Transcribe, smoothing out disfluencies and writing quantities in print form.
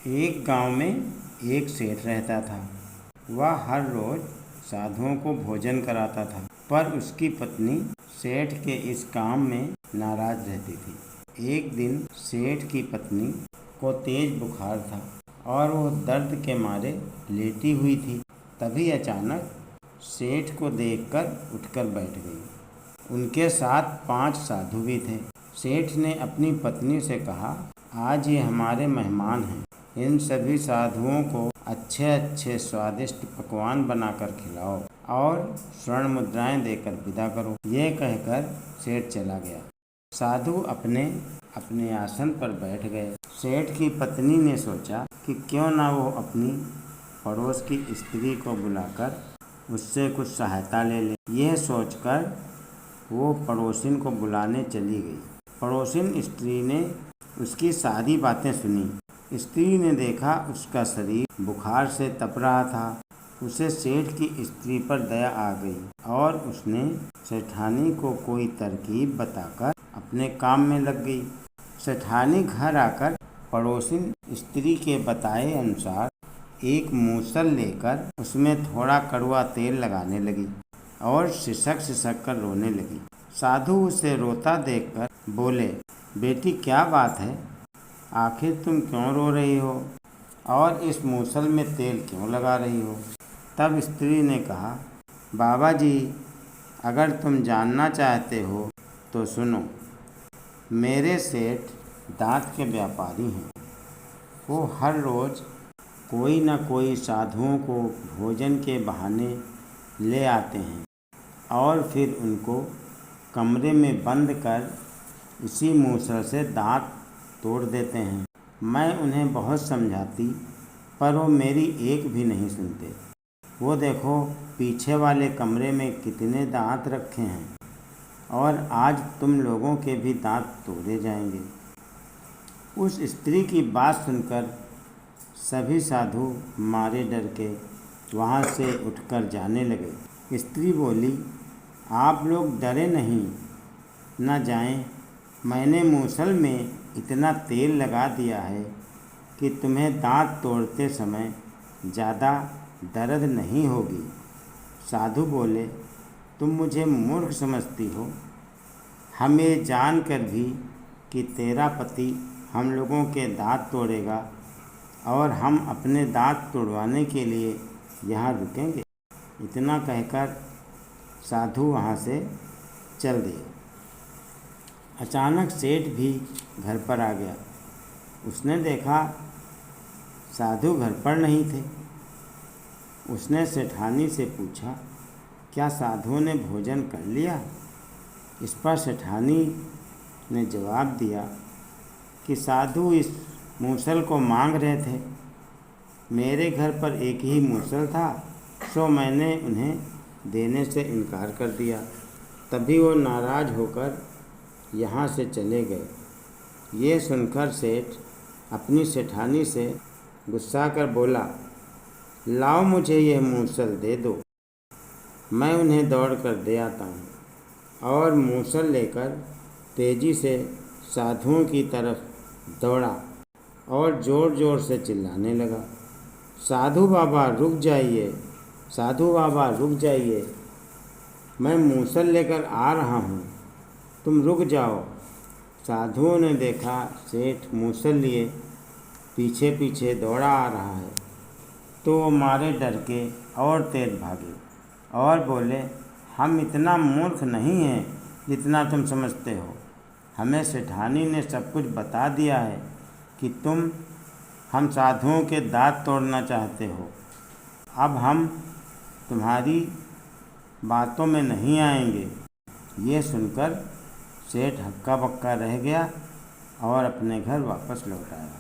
एक गांव में एक सेठ रहता था। वह हर रोज साधुओं को भोजन कराता था, पर उसकी पत्नी सेठ के इस काम में नाराज रहती थी। एक दिन सेठ की पत्नी को तेज बुखार था और वो दर्द के मारे लेटी हुई थी। तभी अचानक सेठ को देखकर उठकर बैठ गई। उनके साथ 5 साधु भी थे। सेठ ने अपनी पत्नी से कहा, आज ये हमारे मेहमान हैं, इन सभी साधुओं को अच्छे अच्छे स्वादिष्ट पकवान बनाकर खिलाओ और स्वर्ण मुद्राएं देकर विदा करो। ये कहकर सेठ चला गया। साधु अपने अपने आसन पर बैठ गए। सेठ की पत्नी ने सोचा कि क्यों ना वो अपनी पड़ोस की स्त्री को बुलाकर उससे कुछ सहायता ले ले। यह सोचकर वो पड़ोसिन को बुलाने चली गई। पड़ोसिन स्त्री ने उसकी सारी बातें सुनी। स्त्री ने देखा उसका शरीर बुखार से तप रहा था। उसे सेठ की स्त्री पर दया आ गई और उसने सेठानी को कोई तरकीब बताकर अपने काम में लग गई। सेठानी घर आकर पड़ोसिन स्त्री के बताए अनुसार एक मूसल लेकर उसमें थोड़ा कड़वा तेल लगाने लगी और सिसक सिसक कर रोने लगी। साधु उसे रोता देखकर बोले, बेटी क्या बात है, आखिर तुम क्यों रो रही हो और इस मूसल में तेल क्यों लगा रही हो? तब स्त्री ने कहा, बाबा जी, अगर तुम जानना चाहते हो तो सुनो। मेरे सेठ दांत के व्यापारी हैं। वो हर रोज़ कोई न कोई साधुओं को भोजन के बहाने ले आते हैं और फिर उनको कमरे में बंद कर इसी मूसल से दांत तोड़ देते हैं। मैं उन्हें बहुत समझाती, पर वो मेरी एक भी नहीं सुनते। वो देखो पीछे वाले कमरे में कितने दांत रखे हैं और आज तुम लोगों के भी दांत तोड़े जाएंगे। उस स्त्री की बात सुनकर सभी साधु मारे डर के वहाँ से उठकर जाने लगे। स्त्री बोली, आप लोग डरे नहीं, न जाएं। मैंने मूसल में इतना तेल लगा दिया है कि तुम्हें दांत तोड़ते समय ज़्यादा दर्द नहीं होगी। साधु बोले, तुम मुझे मूर्ख समझती हो। हम ये जानकर भी कि तेरा पति हम लोगों के दांत तोड़ेगा और हम अपने दांत तोड़वाने के लिए यहाँ रुकेंगे। इतना कहकर साधु वहाँ से चल दिए। अचानक सेठ भी घर पर आ गया। उसने देखा साधु घर पर नहीं थे। उसने सेठानी से पूछा, क्या साधुओं ने भोजन कर लिया? इस पर सेठानी ने जवाब दिया कि साधु इस मूसल को मांग रहे थे। मेरे घर पर एक ही मूसल था, सो मैंने उन्हें देने से इनकार कर दिया। तभी वो नाराज होकर यहाँ से चले गए। ये सुनकर सेठ अपनी सेठानी से गुस्सा कर बोला, लाओ मुझे यह मूसल दे दो, मैं उन्हें दौड़ कर दे आता हूँ। और मूसल लेकर तेजी से साधुओं की तरफ दौड़ा और ज़ोर ज़ोर से चिल्लाने लगा, साधु बाबा रुक जाइए, साधु बाबा रुक जाइए, मैं मूसल लेकर आ रहा हूँ, तुम रुक जाओ। साधुओं ने देखा सेठ मूसल लिए पीछे पीछे दौड़ा आ रहा है, तो वो मारे डर के और तेज भागे और बोले, हम इतना मूर्ख नहीं हैं जितना तुम समझते हो। हमें सेठानी ने सब कुछ बता दिया है कि तुम हम साधुओं के दांत तोड़ना चाहते हो। अब हम तुम्हारी बातों में नहीं आएंगे। ये सुनकर सेठ हक्का बक्का रह गया और अपने घर वापस लौट आया।